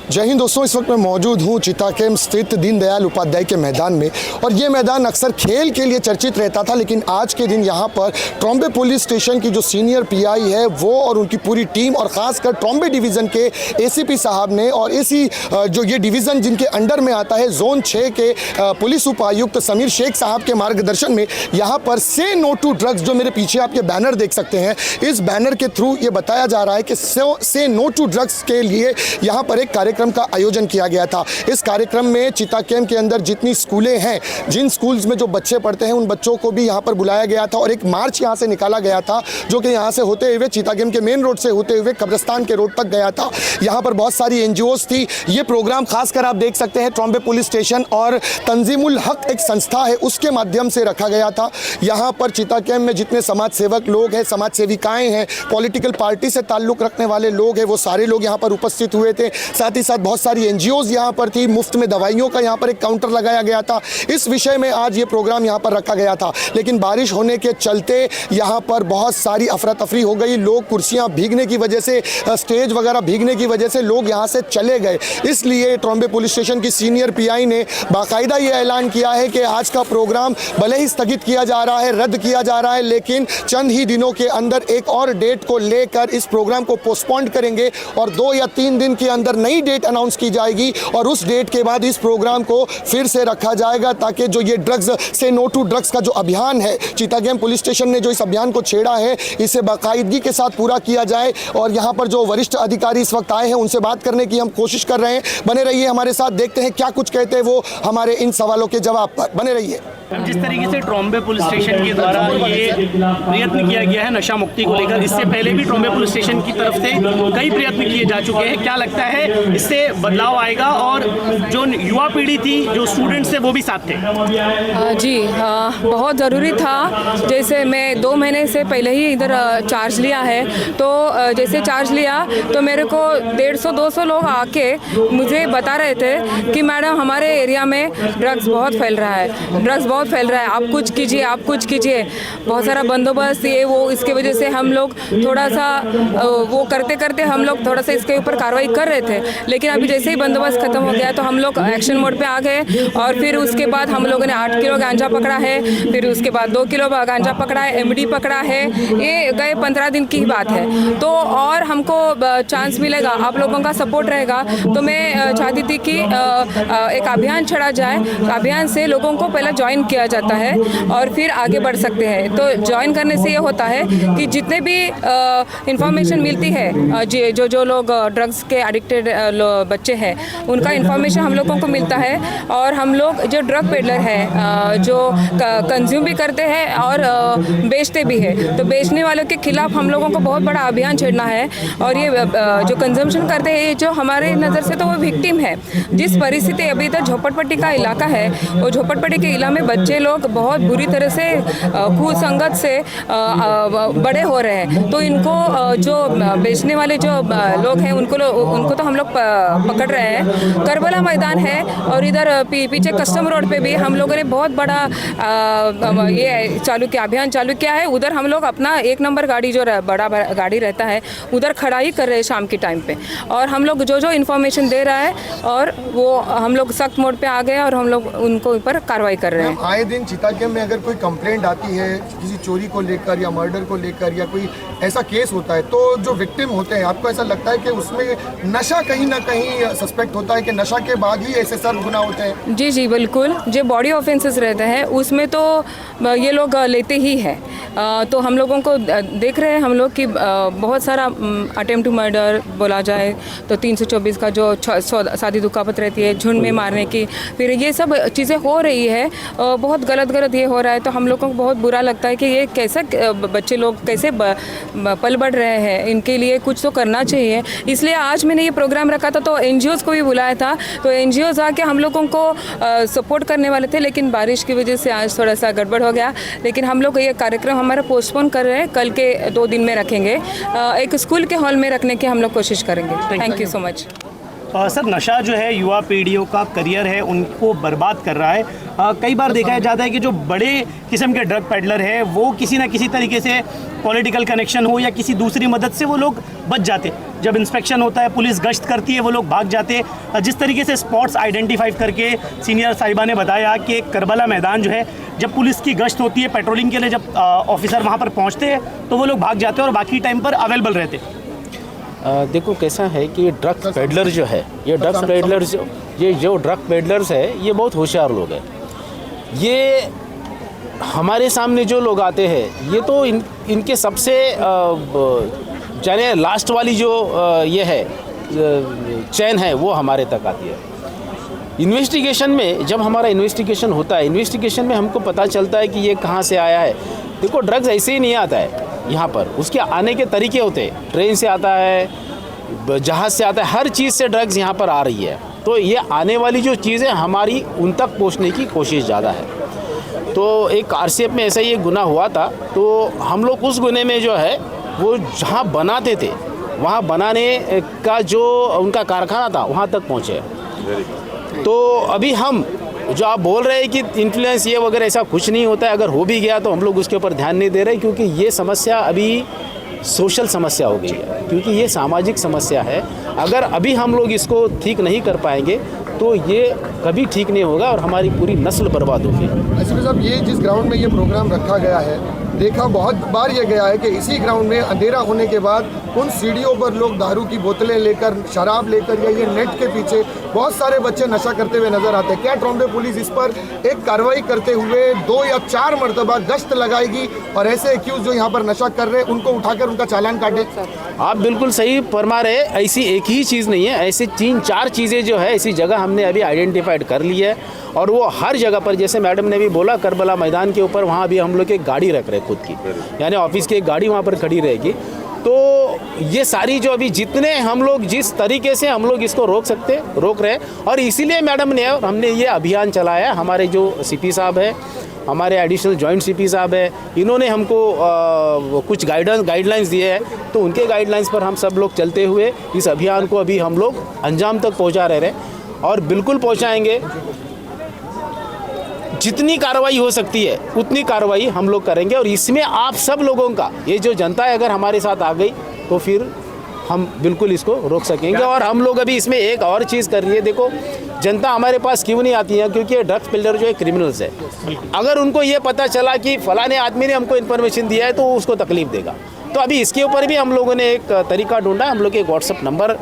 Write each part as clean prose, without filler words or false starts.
जय हिंद दोस्तों, इस वक्त मैं मौजूद हूँ चिताकेम स्थित दीनदयाल उपाध्याय के मैदान में। और ये मैदान अक्सर खेल के लिए चर्चित रहता था, लेकिन आज के दिन यहाँ पर ट्रॉम्बे पुलिस स्टेशन की जो सीनियर पीआई है वो और उनकी पूरी टीम और ख़ासकर ट्रॉम्बे डिवीज़न के एसीपी साहब ने और जो ये डिवीज़न जिनके अंडर में आता है जोन 6 के पुलिस उपायुक्त समीर शेख साहब के मार्गदर्शन में यहाँ पर से नो टू ड्रग्स, जो मेरे पीछे आप ये बैनर देख सकते हैं, इस बैनर के थ्रू ये बताया जा रहा है कि से नो टू ड्रग्स के लिए यहाँ पर एक कार्यक्रम का आयोजन किया गया था। इस कार्यक्रम में चिताकेम के अंदर जितनी स्कूलें हैं, जिन स्कूल्स में जो बच्चे पढ़ते हैं, उन बच्चों को भी यहाँ पर बुलाया गया था और एक मार्च यहाँ से निकाला गया था, जो कि यहाँ से होते हुए चिताकेम के मेन रोड से होते हुए कब्रिस्तान के रोड तक गया था। यहाँ पर बहुत सारी एनजीओज थी। ये प्रोग्राम खासकर आप देख सकते हैं ट्रॉम्बे पुलिस स्टेशन और तंजीमुल हक एक संस्था है, उसके माध्यम से रखा गया था। यहाँ पर चिताकेम में जितने समाज सेवक लोग हैं, समाज सेविकाएँ हैं, पॉलिटिकल पार्टी से ताल्लुक़ रखने वाले लोग हैं, वो सारे लोग यहाँ पर उपस्थित हुए थे। साथ ही साथ बहुत सारी एनजीओज यहाँ पर थी। मुफ्त में दवाइयों का यहाँ पर एक काउंटर लगाया गया था। इस विषय में आज ये प्रोग्राम यहाँ पर रखा गया था, लेकिन बारिश होने के चलते यहाँ पर बहुत सारी अफरा तफरी हो गई। लोग कुर्सियाँ भीगने की वजह से, स्टेज वगैरह भीगने की वजह से लोग यहाँ से चले गए। इसलिए ट्रॉम्बे पुलिस स्टेशन की सीनियर पीआई ने बाकायदा ये ऐलान किया है कि आज का प्रोग्राम भले ही स्थगित किया जा रहा है, रद्द किया जा रहा है, लेकिन चंद ही दिनों के अंदर एक और डेट को लेकर इस प्रोग्राम को पोस्टपोन करेंगे और 2 या 3 दिन के अंदर नई डेट अनाउंस की जाएगी और उस डेट के बाद इस प्रोग्राम को फिर से रखा जाएगा, ताकि जो ये ड्रग्स से नो टू ड्रग्स का जो अभियान है, चिताकेम पुलिस स्टेशन ने जो इस अभियान को छेड़ा है, इसे बाकायदगी के साथ पूरा किया जाए। और यहाँ पर जो वरिष्ठ अधिकारी इस वक्त आए हैं, उनसे बात करने की हम कोशिश कर रहे हैं। बने रहिए हमारे साथ, देखते हैं क्या कुछ कहते हैं वो हमारे इन सवालों के जवाब पर। बने रहिए। जिस तरीके से ट्रॉम्बे पुलिस स्टेशन के द्वारा ये प्रयत्न किया गया है नशा मुक्ति को लेकर, इससे पहले भी ट्रॉम्बे पुलिस स्टेशन की तरफ से कई प्रयत्न किए जा चुके हैं। क्या लगता है इससे बदलाव आएगा और जो युवा पीढ़ी थी, जो स्टूडेंट्स थे, वो भी साथ थे? जी बहुत ज़रूरी था। जैसे मैं 2 महीने से पहले ही इधर चार्ज लिया है, तो जैसे चार्ज लिया तो मेरे को 150-200 लोग आके मुझे बता रहे थे कि मैडम हमारे एरिया में ड्रग्स बहुत फैल रहा है, ड्रग्स बहुत फैल रहा है, आप कुछ कीजिए, आप कुछ कीजिए। बहुत सारा बंदोबस्त ये वो, इसके वजह से हम लोग थोड़ा सा वो करते करते हम लोग थोड़ा सा इसके ऊपर कार्रवाई कर रहे थे। लेकिन अभी जैसे ही बंदोबस्त खत्म हो गया तो हम लोग एक्शन मोड पे आ गए और फिर उसके बाद हम लोगों ने 8 किलो गांजा पकड़ा है, फिर उसके बाद 2 किलो गांजा पकड़ा है, एमडी पकड़ा है। ये गए 15 दिन की ही बात है। तो और हमको चांस मिलेगा, आप लोगों का सपोर्ट रहेगा, तो मैं चाहती थी कि एक अभियान छड़ा जाए। अभियान से लोगों को पहले ज्वाइन किया जाता है और फिर आगे बढ़ सकते हैं। तो ज्वाइन करने से ये होता है कि जितने भी इंफॉर्मेशन मिलती है, जो लोग ड्रग्स के एडिक्टेड बच्चे हैं, उनका इंफॉर्मेशन हम लोगों को मिलता है। और हम लोग जो ड्रग पेडलर है, जो कंज्यूम भी करते हैं और बेचते भी हैं, तो बेचने वालों के खिलाफ हम लोगों को बहुत बड़ा अभियान छेड़ना है। और ये जो कंजम्पशन करते हैं, जो हमारे नज़र से तो वो विक्टिम है। जिस परिस्थिति अभी इधर झोपड़पट्टी का इलाका है, वो झोपड़पट्टी के इलाके में बच्चे लोग बहुत बुरी तरह से खूब संगत से बड़े हो रहे हैं। तो इनको जो बेचने वाले जो लोग हैं, उनको तो हम लोग पकड़ रहे हैं। करबला मैदान है और इधर पीछे कस्टम रोड पे भी हम लोगों ने बहुत बड़ा ये अभियान चालू किया है। उधर हम लोग अपना 1 नंबर गाड़ी, जो बड़ा गाड़ी रहता है, उधर खड़ा ही कर रहे हैं शाम के टाइम पे। और हम लोग जो इन्फॉर्मेशन दे रहा है, और वो हम लोग सख्त मोड पे आ गए और हम लोग उनको ऊपर कार्रवाई कर रहे हैं। आए दिन चिताकेम में अगर कोई कंप्लेंट आती है किसी चोरी को लेकर या मर्डर को लेकर या कोई ऐसा केस होता है, तो जो विक्टिम होते हैं, आपको ऐसा लगता है कि उसमें नशा कहीं ना कहीं सस्पेक्ट होता है कि नशा के बाद ही ऐसे सर्व गुना होते हैं? जी बिल्कुल। जो बॉडी ऑफेंसेस रहते हैं उसमें तो ये लोग लेते ही हैं। तो हम लोगों को देख रहे हैं हम लोग कि बहुत सारा अटेम्प्ट टू मर्डर बोला जाए तो 324 का जो शादी दुखापत रहती है, झुंड में मारने की, फिर ये सब चीज़ें हो रही है। बहुत गलत ये हो रहा है। तो हम लोगों को बहुत बुरा लगता है कि ये कैसे बच्चे लोग कैसे पल बढ़ रहे हैं। इनके लिए कुछ तो करना चाहिए। इसलिए आज मैंने ये प्रोग्राम रखा था, तो एनजीओज़ को भी बुलाया था। तो एनजीओज़ आके हम लोगों को सपोर्ट करने वाले थे, लेकिन बारिश की वजह से आज थोड़ा सा गड़बड़ हो गया। लेकिन हम लोग ये कार्यक्रम हमारा पोस्टपोन कर रहे हैं, कल के 2 दिन में रखेंगे। एक स्कूल के हॉल में रखने की हम लोग कोशिश करेंगे। Thank you so much. Sir, नशा जो है युवा पीढ़ियों का करियर है, उनको बर्बाद कर रहा है। कई बार देखा जाता है कि जो बड़े किस्म के ड्रग पेडलर है वो किसी ना किसी तरीके से पॉलिटिकल कनेक्शन हो या किसी दूसरी मदद से वो लोग बच जाते। जब इंस्पेक्शन होता है, पुलिस गश्त करती है, वो लोग भाग जाते। जिस तरीके से स्पॉट्स आइडेंटिफाई करके सीनियर साहिबा ने बताया कि करबला मैदान जो है, जब पुलिस की गश्त होती है पेट्रोलिंग के लिए, जब ऑफिसर वहाँ पर पहुँचते हैं तो वो लोग भाग जाते हैं और बाकी टाइम पर अवेलेबल रहते। देखो कैसा है कि ड्रग पेडलर जो है, ये ड्रग पेडलर्स जो ड्रग पेडलर्स है ये बहुत होशियार लोग हैं। ये हमारे सामने जो लोग आते हैं ये तो इनके सबसे जाने लास्ट वाली जो ये है चैन है वो हमारे तक आती है। इन्वेस्टिगेशन में जब हमारा इन्वेस्टिगेशन होता है, इन्वेस्टिगेशन में हमको पता चलता है कि ये कहाँ से आया है। देखो ड्रग्स ऐसे ही नहीं आता है यहाँ पर, उसके आने के तरीके होते हैं। ट्रेन से आता है, जहाज़ से आता है, हर चीज़ से ड्रग्स यहाँ पर आ रही है। तो ये आने वाली जो चीज़ें हमारी उन तक पहुँचने की कोशिश ज़्यादा है। तो एक आरसीएफ में ऐसा ही एक गुनाह हुआ था, तो हम लोग उस गुने में जो है वो जहाँ बनाते थे वहाँ बनाने का जो उनका कारखाना था वहाँ तक पहुँचे। तो अभी हम जो आप बोल रहे हैं कि इन्फ्लुएंस ये वगैरह ऐसा कुछ नहीं होता है। अगर हो भी गया तो हम लोग उसके ऊपर ध्यान नहीं दे रहे, क्योंकि ये समस्या अभी सोशल समस्या हो गई है, क्योंकि ये सामाजिक समस्या है। अगर अभी हम लोग इसको ठीक नहीं कर पाएंगे तो ये कभी ठीक नहीं होगा और हमारी पूरी नस्ल बर्बाद होगी। एसपी साहब, ये जिस ग्राउंड में ये प्रोग्राम रखा गया है, देखा बहुत बार ये गया है कि इसी ग्राउंड में अंधेरा होने के बाद उन सीढ़ियों पर लोग दारू की बोतलें लेकर, शराब लेकर या ये नेट के पीछे बहुत सारे बच्चे नशा करते हुए नजर आते हैं। क्या ट्रॉम्बे पुलिस इस पर एक कार्रवाई करते हुए 2 या 4 मरतबा गश्त लगाएगी और ऐसे एक्यूज जो यहाँ पर नशा कर रहे हैं उनको उठाकर उनका चालान काटे? आप बिल्कुल सही फरमा रहे। ऐसी एक ही चीज़ नहीं है, ऐसी 3-4 चीज़ें जो है ऐसी जगह हमने अभी आइडेंटिफाइड कर ली है और वो हर जगह पर, जैसे मैडम ने भी बोला करबला मैदान के ऊपर, वहाँ भी हम लोग एक गाड़ी रख रहे हैं खुद की, यानी ऑफिस की एक गाड़ी वहाँ पर खड़ी रहेगी। तो ये सारी जो अभी जितने हम लोग जिस तरीके से हम लोग इसको रोक रहे हैं, और इसीलिए मैडम ने और हमने ये अभियान चलाया। हमारे जो सीपी साहब है, हमारे एडिशनल जॉइंट सीपी साहब है, इन्होंने हमको कुछ गाइडलाइंस दिए हैं, तो उनके गाइडलाइंस पर हम सब लोग चलते हुए इस अभियान को अभी हम लोग अंजाम तक पहुँचा रहे हैं और बिल्कुल पहुँचाएँगे। जितनी कार्रवाई हो सकती है उतनी कार्रवाई हम लोग करेंगे और इसमें आप सब लोगों का, ये जो जनता है अगर हमारे साथ आ गई तो फिर हम बिल्कुल इसको रोक सकेंगे। और हम लोग अभी इसमें एक और चीज़ कर रही है। देखो जनता हमारे पास क्यों नहीं आती है, क्योंकि ड्रग्स पेडलर जो है क्रिमिनल्स है। अगर उनको ये पता चला कि फलाने आदमी ने हमको इन्फॉर्मेशन दिया है तो वो उसको तकलीफ देगा। तो अभी इसके ऊपर भी हम लोगों ने एक तरीका ढूंढा। हम लोग एक व्हाट्सअप नंबर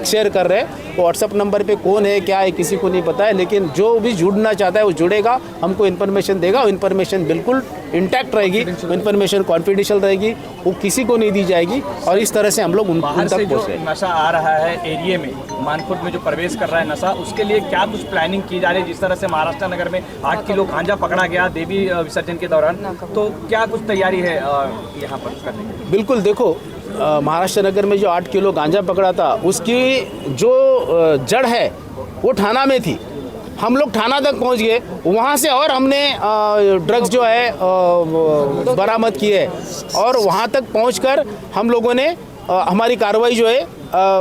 शेयर कर रहे हैं। व्हाट्सअप नंबर पे कौन है क्या है किसी को नहीं पता है, लेकिन जो भी जुड़ना चाहता है वो जुड़ेगा, हमको इन्फॉर्मेशन देगा। वो इन्फॉर्मेशन बिल्कुल इंटैक्ट रहेगी, इन्फॉर्मेशन कॉन्फिडेंशियल रहेगी, वो किसी को नहीं दी जाएगी और इस तरह से हम लोग उन तक पहुँच रहे हैं। नशा आ रहा है एरिया में, मानपुर में जो प्रवेश कर रहा है नशा, उसके लिए क्या कुछ प्लानिंग की जा रही है? जिस तरह से महाराष्ट्र नगर में 8 किलो गांजा पकड़ा गया देवी विसर्जन के दौरान, तो क्या कुछ तैयारी है यहाँ पर करने की? बिल्कुल, देखो महाराष्ट्र नगर में जो 8 किलो गांजा पकड़ा था उसकी जो जड़ है वो ठाणा में थी। हम लोग ठाणा तक पहुंच गए, वहाँ से और हमने ड्रग्स जो है बरामद किए और वहाँ तक पहुंचकर हम लोगों ने हमारी कार्रवाई जो है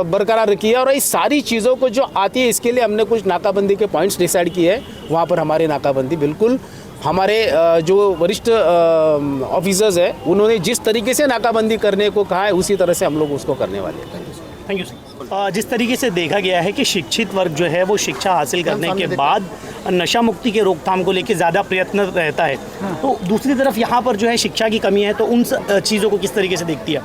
बरकरार रखी है। और इस सारी चीज़ों को जो आती है इसके लिए हमने कुछ नाकाबंदी के पॉइंट्स डिसाइड किए हैं। वहाँ पर हमारी नाकाबंदी बिल्कुल हमारे जो वरिष्ठ ऑफिसर्स हैं उन्होंने जिस तरीके से नाकाबंदी करने को कहा है उसी तरह से हम लोग उसको करने वाले हैं। Thank you sir. जिस तरीके से देखा गया है कि शिक्षित वर्ग जो है वो शिक्षा हासिल करने के बाद नशा मुक्ति के रोकथाम को लेकर ज़्यादा प्रयत्न रहता है, तो दूसरी तरफ यहाँ पर जो है शिक्षा की कमी है, तो उन चीज़ों को किस तरीके से देखती है?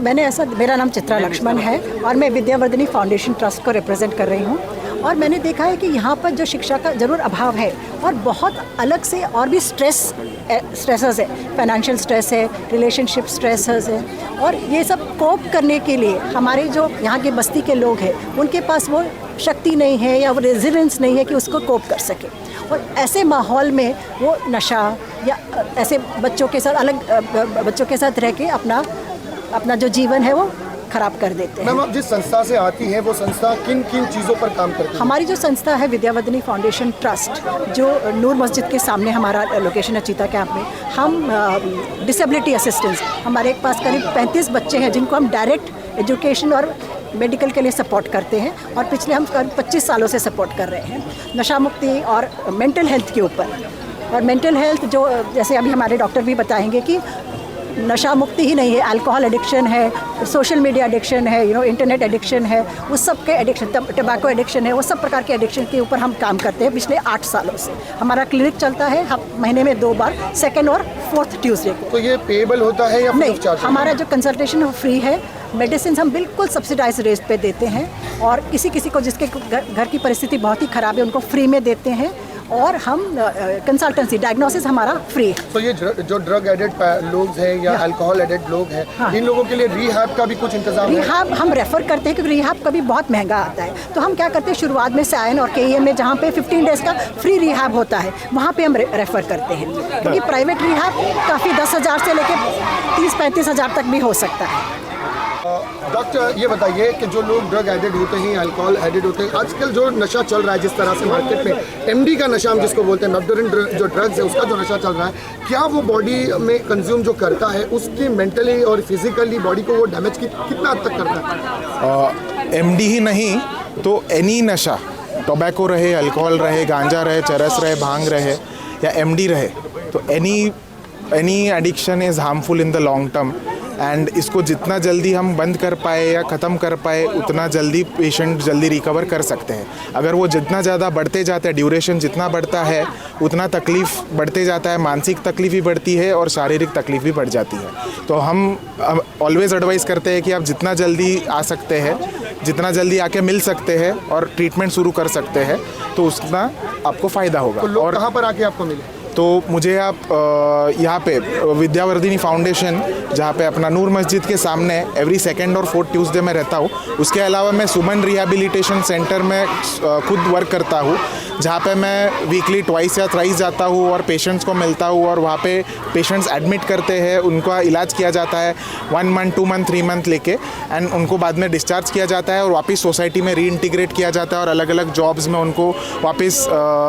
मेरा नाम चित्रा लक्ष्मण है और मैं विद्यावर्धिनी फाउंडेशन ट्रस्ट को रिप्रेजेंट कर रही हूँ। और मैंने देखा है कि यहाँ पर जो शिक्षा का ज़रूर अभाव है और बहुत अलग से और भी स्ट्रेसेस है, फाइनेंशियल स्ट्रेस है, रिलेशनशिप स्ट्रेसेस है, और ये सब कोप करने के लिए हमारे जो यहाँ के बस्ती के लोग हैं उनके पास वो शक्ति नहीं है या वो रेजिलेंस नहीं है कि उसको कोप कर सके। और ऐसे माहौल में वो नशा या ऐसे बच्चों के साथ बच्चों के साथ रह के अपना जो जीवन है वो खराब कर देते हैं। मैम, आप जिस संस्था से आती हैं वो संस्था किन किन चीज़ों पर काम करती है? हमारी जो संस्था है विद्यावर्धिनी फाउंडेशन ट्रस्ट, जो नूर मस्जिद के सामने हमारा लोकेशन है चीता कैंप में, हम डिसेबिलिटी असिस्टेंस, हमारे पास करीब 35 बच्चे हैं जिनको हम डायरेक्ट एजुकेशन और मेडिकल के लिए सपोर्ट करते हैं और पिछले हम 25 सालों से सपोर्ट कर रहे हैं नशा मुक्ति और मेंटल हेल्थ के ऊपर। और मेंटल हेल्थ जो जैसे अभी हमारे डॉक्टर भी बताएंगे कि नशा मुक्ति ही नहीं है, अल्कोहल एडिक्शन है, सोशल मीडिया एडिक्शन है, इंटरनेट एडिक्शन है, उस सब के एडिक्शन, टबैको एडिक्शन है, वो सब प्रकार के एडिक्शन के ऊपर हम काम करते हैं पिछले 8 सालों से। हमारा क्लिनिक चलता है महीने में 2 बार, 2nd और 4th ट्यूसडे को। तो ये पेएबल होता है या नहीं, हमारा जो कंसल्टेशन है वो फ्री है। मेडिसिन हम बिल्कुल सब्सिडाइज रेट पे देते हैं और किसी को जिसके घर की परिस्थिति बहुत ही ख़राब है उनको फ्री में देते हैं। और हम कंसल्टेंसी डायग्नोसिस हमारा फ्री है। तो ये जो ड्रग एडिक्ट लोग हैं या अल्कोहल एडिक्ट लोग हैं, हाँ। इन लोगों के लिए रिहैब का भी कुछ इंतजाम है? रिहैब हम रेफ़र करते हैं क्योंकि रिहैब कभी बहुत महंगा आता है, तो हम क्या करते हैं शुरुआत में सायन और KEM में जहाँ पे 15 डेज़ का फ्री रिहैब होता है वहाँ पे हम रेफ़र करते हैं, क्योंकि प्राइवेट रिहैब काफ़ी 10,000 से लेकर 30-35 हज़ार तक भी हो सकता है। डॉक्टर ये बताइए कि जो लोग ड्रग एडिक्ट होते हैं, अल्कोहल एडिक्ट होते हैं, आजकल जो नशा चल रहा है जिस तरह से मार्केट में MD का नशा हम जिसको बोलते हैं, मेथाडोन जो ड्रग्स है उसका जो नशा चल रहा है, क्या वो बॉडी में कंज्यूम जो करता है उसकी मेंटली और फिजिकली बॉडी को वो डैमेज कितना हद तक करता है? MD ही नहीं तो एनी नशा, टोबैको रहे, अल्कोहल रहे, गांजा रहे, चरस रहे, भांग रहे या MD रहे, तो any addiction is harmful in the long term. And इसको जितना जल्दी हम बंद कर पाए या ख़त्म कर पाए उतना जल्दी पेशेंट जल्दी रिकवर कर सकते हैं। अगर वो जितना ज़्यादा बढ़ते जाता है, ड्यूरेशन जितना बढ़ता है उतना तकलीफ़ बढ़ते जाता है, मानसिक तकलीफ़ भी बढ़ती है और शारीरिक तकलीफ़ भी बढ़ जाती है। तो हम ऑलवेज़ एडवाइस करते हैं कि आप जितना जल्दी आ सकते हैं, जितना जल्दी आके मिल सकते हैं और ट्रीटमेंट शुरू कर सकते हैं तो उतना आपको फ़ायदा होगा। तो लोग और कहाँ पर आके आपको मिले? तो मुझे आप यहाँ पे विद्यावर्धिनी फाउंडेशन, जहाँ पे अपना नूर मस्जिद के सामने एवरी 2nd और 4th ट्यूसडे में रहता हूँ। उसके अलावा मैं सुमन रिहैबिलिटेशन सेंटर में खुद वर्क करता हूँ, जहाँ पे मैं वीकली 2 या 3 जाता हूँ और पेशेंट्स को मिलता हूँ और वहाँ पे पेशेंट्स एडमिट करते हैं, उनका इलाज किया जाता है 1 मंथ, 2 मंथ, 3 मंथ लेके, एंड उनको बाद में डिस्चार्ज किया जाता है और वापस सोसाइटी में रीइंटीग्रेट किया जाता है और अलग अलग जॉब्स में उनको वापस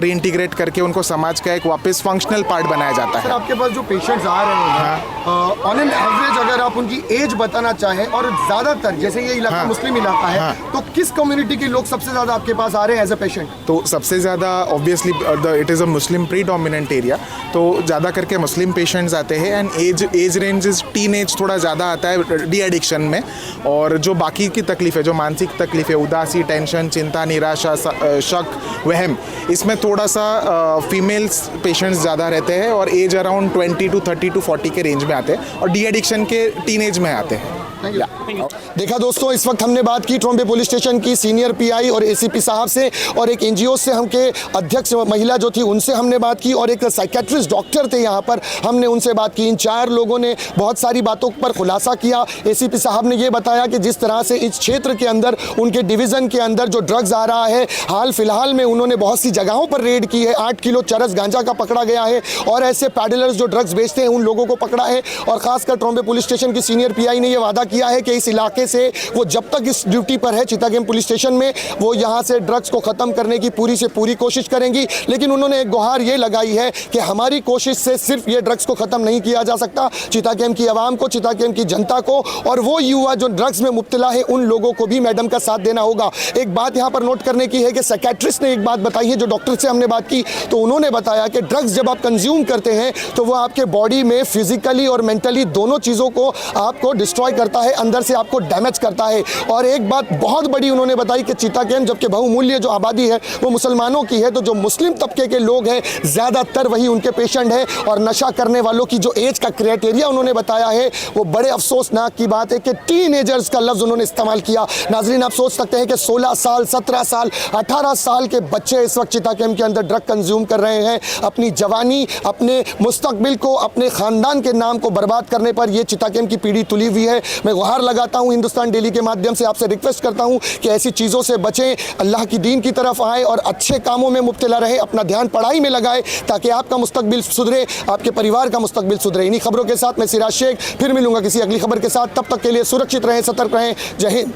रीइंटीग्रेट करके उनको समाज का एक वापस फंक्शनल पार्ट बनाया जाता सर, है। आपके पास जो पेशेंट्स आ रहे हैं, ऑन एन एवरेज अगर आप उनकी एज बताना चाहें, और ज़्यादातर जैसे ये इलाका मुस्लिम इलाका है, तो किस कम्युनिटी के लोग सबसे ज़्यादा आपके पास आ रहे हैं एज ए पेशेंट? तो सबसे ज़्यादा obviously it is a Muslim predominant area, तो ज़्यादा करके मुस्लिम पेशेंट्स आते हैं। And age range teen age थोड़ा ज़्यादा आता है डी एडिक्शन में। और जो बाकी की तकलीफ़ है, जो मानसिक तकलीफ़ है, उदासी, टेंशन, चिंता, निराशा, शक, वहम, इसमें थोड़ा सा फीमेल्स पेशेंट्स ज़्यादा रहते हैं और एज अराउंड 20 to 30 to 40 के रेंज में आते हैं और डी एडिक्शन के टीन एज में आते हैं। देखा दोस्तों, इस वक्त हमने बात की ट्रोम्बे पुलिस स्टेशन की सीनियर PI और ACP साहब से, और एक NGO से हम के अध्यक्ष महिला जो थी उनसे हमने बात की, और एक साइकेट्रिस्ट डॉक्टर थे यहाँ पर, हमने उनसे बात की। इन 4 लोगों ने बहुत सारी बातों पर खुलासा किया। ACP साहब ने ये बताया कि जिस तरह से इस क्षेत्र के अंदर, उनके डिवीज़न के अंदर जो ड्रग्स आ रहा है, हाल फिलहाल में उन्होंने बहुत सी जगहों पर रेड की है। 8 किलो चरस गांजा का पकड़ा गया है और ऐसे पैडलर्स जो ड्रग्स बेचते हैं उन लोगों को पकड़ा है। और खासकर ट्रोम्बे पुलिस स्टेशन की सीनियर PI ने यह वादा किया है कि इस इलाके से वो जब तक इस ड्यूटी पर है चितागेम पुलिस स्टेशन में, वो यहाँ से ड्रग्स को ख़त्म करने की पूरी से पूरी कोशिश करेंगी। लेकिन उन्होंने एक गुहार ये लगाई है कि हमारी कोशिश से सिर्फ ये ड्रग्स को ख़त्म नहीं किया जा सकता, चितागेम की आवाम को, चितागेम की जनता को और वो युवा जो ड्रग्स में मुब्तला है उन लोगों को भी मैडम का साथ देना होगा। एक बात यहाँ पर नोट करने की है कि साइकेट्रिस्ट ने एक बात बताई है, जो डॉक्टर से हमने बात की तो उन्होंने बताया कि ड्रग्स जब आप कंज्यूम करते हैं तो वो आपके बॉडी में फिजिकली और मेंटली दोनों चीज़ों को आपको डिस्ट्रॉय करता है, अंदर से आपको डैमेज करता है। और एक बात बहुत बड़ी उन्होंने बताई कि चितागेम जबकि बहुमूल्य जो आबादी है वो मुसलमानों की है, तो जो मुस्लिम तबके के लोग हैं ज़्यादातर वही उनके पेशेंट हैं। और नशा करने वालों की जो एज का क्राइटेरिया उन्होंने बताया है वो बड़े अफसोसनाक की बात है कि टीनेजर्स का लफ्ज़ उन्होंने इस्तेमाल किया। नाजरीन, आप सोच सकते हैं कि 16 साल, 17 साल, 18 साल के बच्चे इस वक्त चितागेम के अंदर ड्रग कंज्यूम कर रहे हैं। अपनी जवानी, अपने मुस्तकबिल को, अपने ख़ानदान के नाम को बर्बाद करने पर यह चितागेम की पीढ़ी तुली हुई है। मैं गुहार लगाता हूँ, हिंदुस्तान डेली के माध्यम से आपसे रिक्वेस्ट करता हूँ कि ऐसी चीज़ों से बचें, अल्लाह की दीन की तरफ आएँ और अच्छे कामों में मुब्तला रहे, अपना ध्यान पढ़ाई में लगाए ताकि आपका मुस्तकबिल सुधरे, आपके परिवार का मुस्तकबिल सुधरे। इन्हीं खबरों के साथ मैं सिराज शेख फिर मिलूंगा किसी अगली खबर के साथ। तब तक के लिए सुरक्षित रहें, सतर्क रहें। जय हिंद।